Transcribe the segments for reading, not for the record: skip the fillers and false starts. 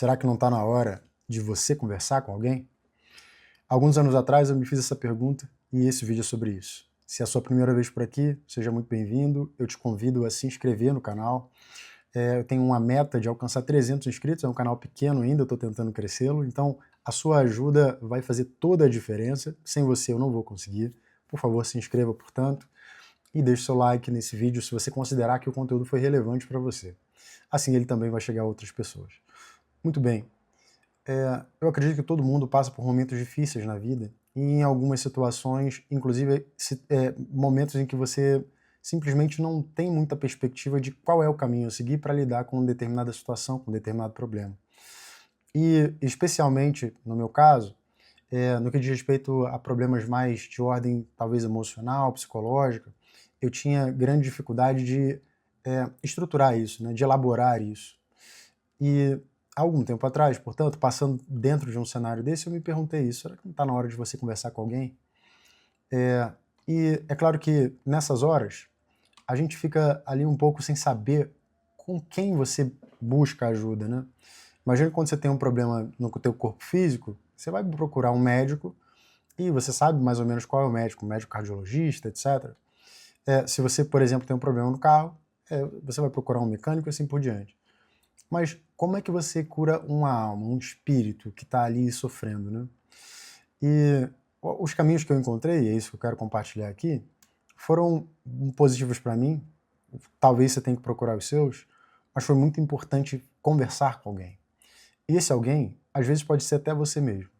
Será que não está na hora de você conversar com alguém? Alguns anos atrás eu me fiz essa pergunta e esse vídeo é sobre isso. Se é a sua primeira vez por aqui, seja muito bem-vindo. Eu te convido a se inscrever no canal. Eu tenho uma meta de alcançar 300 inscritos, é um canal pequeno ainda, eu estou tentando crescê-lo, então a sua ajuda vai fazer toda a diferença. Sem você eu não vou conseguir. Por favor, se inscreva, portanto, e deixe seu like nesse vídeo se você considerar que o conteúdo foi relevante para você. Assim ele também vai chegar a outras pessoas. Muito bem. Eu acredito que todo mundo passa por momentos difíceis na vida e em algumas situações, inclusive momentos em que você simplesmente não tem muita perspectiva de qual é o caminho a seguir para lidar com determinada situação, com determinado problema. E especialmente no meu caso, no que diz respeito a problemas mais de ordem talvez emocional, psicológica, eu tinha grande dificuldade de estruturar isso, né, de elaborar isso. E há algum tempo atrás, portanto, passando dentro de um cenário desse, eu me perguntei isso: será que não está na hora de você conversar com alguém? E é claro que nessas horas a gente fica ali um pouco sem saber com quem você busca ajuda, né? Imagina que quando você tem um problema no teu corpo físico, você vai procurar um médico e você sabe mais ou menos qual é o médico cardiologista, etc. Se você, por exemplo, tem um problema no carro, você vai procurar um mecânico e assim por diante. Mas como é que você cura uma alma, um espírito que está ali sofrendo, né? E os caminhos que eu encontrei, e é isso que eu quero compartilhar aqui, foram positivos para mim. Talvez você tenha que procurar os seus, mas foi muito importante conversar com alguém. E esse alguém, às vezes, pode ser até você mesmo.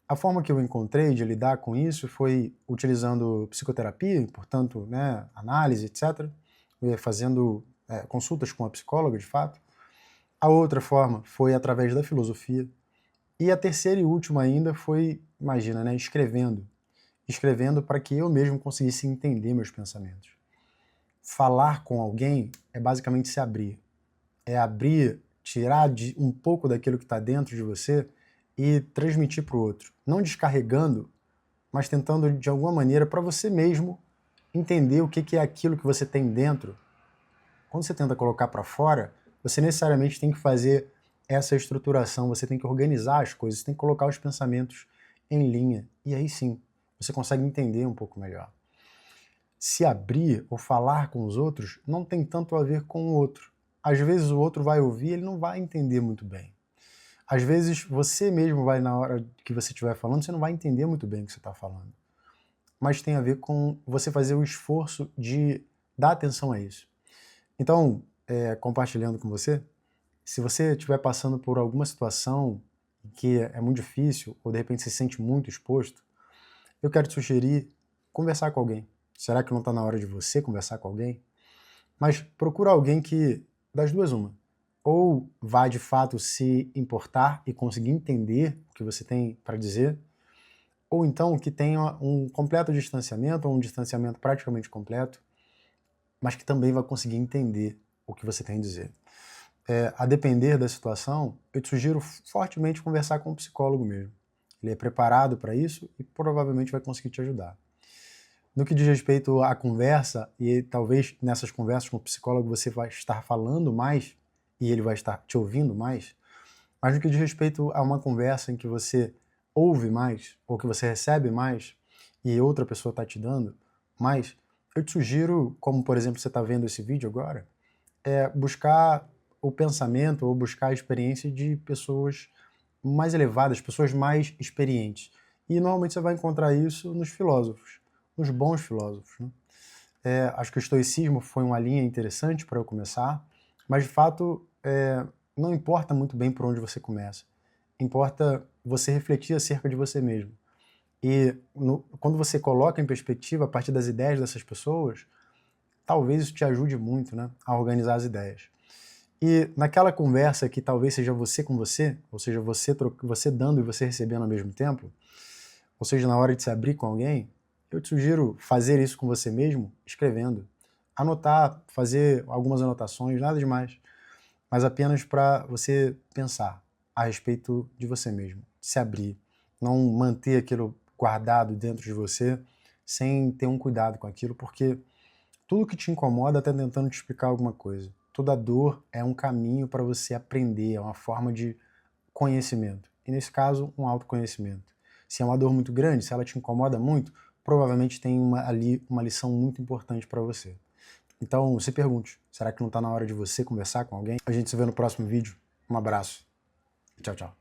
A forma que eu encontrei de lidar com isso foi utilizando psicoterapia, portanto, né, análise, etc., fazendo consultas com a psicóloga, de fato. A outra forma foi através da filosofia. E a terceira e última ainda foi, imagina, né, escrevendo. Escrevendo para que eu mesmo conseguisse entender meus pensamentos. Falar com alguém é basicamente se abrir. É abrir, tirar um pouco daquilo que está dentro de você e transmitir para o outro. Não descarregando, mas tentando de alguma maneira para você mesmo entender o que é aquilo que você tem dentro. Quando você tenta colocar para fora, você necessariamente tem que fazer essa estruturação, você tem que organizar as coisas, você tem que colocar os pensamentos em linha. E aí sim, você consegue entender um pouco melhor. Se abrir ou falar com os outros não tem tanto a ver com o outro. Às vezes o outro vai ouvir, ele não vai entender muito bem. Às vezes você mesmo vai, na hora que você estiver falando, você não vai entender muito bem o que você está falando. Mas tem a ver com você fazer o esforço de dar atenção a isso. Então, compartilhando com você, se você estiver passando por alguma situação que é muito difícil, ou de repente se sente muito exposto, eu quero te sugerir conversar com alguém. Será que não está na hora de você conversar com alguém? Mas procura alguém que, das duas uma, ou vai de fato se importar e conseguir entender o que você tem para dizer, ou então que tenha um completo distanciamento, ou um distanciamento praticamente completo, mas que também vai conseguir entender o que você tem a dizer. A depender da situação, eu te sugiro fortemente conversar com um psicólogo mesmo. Ele é preparado para isso e provavelmente vai conseguir te ajudar. No que diz respeito à conversa, e talvez nessas conversas com o psicólogo você vai estar falando mais e ele vai estar te ouvindo mais, mas no que diz respeito a uma conversa em que você ouve mais, ou que você recebe mais, e outra pessoa está te dando mais, eu te sugiro, como por exemplo você está vendo esse vídeo agora, buscar o pensamento ou buscar a experiência de pessoas mais elevadas, pessoas mais experientes. E normalmente você vai encontrar isso nos filósofos, nos bons filósofos, né? Acho que o estoicismo foi uma linha interessante para eu começar, mas de fato não importa muito bem por onde você começa. Importa você refletir acerca de você mesmo. E quando você coloca em perspectiva a partir das ideias dessas pessoas, talvez isso te ajude muito, né, a organizar as ideias. E naquela conversa que talvez seja você com você, ou seja, você dando e você recebendo ao mesmo tempo, ou seja, na hora de se abrir com alguém, eu te sugiro fazer isso com você mesmo, escrevendo. Anotar, fazer algumas anotações, nada demais, mas apenas para você pensar a respeito de você mesmo, se abrir, não manter aquilo guardado dentro de você sem ter um cuidado com aquilo, porque tudo que te incomoda está tentando te explicar alguma coisa. Toda dor é um caminho para você aprender, é uma forma de conhecimento. E nesse caso, um autoconhecimento. Se é uma dor muito grande, se ela te incomoda muito, provavelmente tem ali uma lição muito importante para você. Então, se pergunte, será que não está na hora de você conversar com alguém? A gente se vê no próximo vídeo. Um abraço. Tchau, tchau.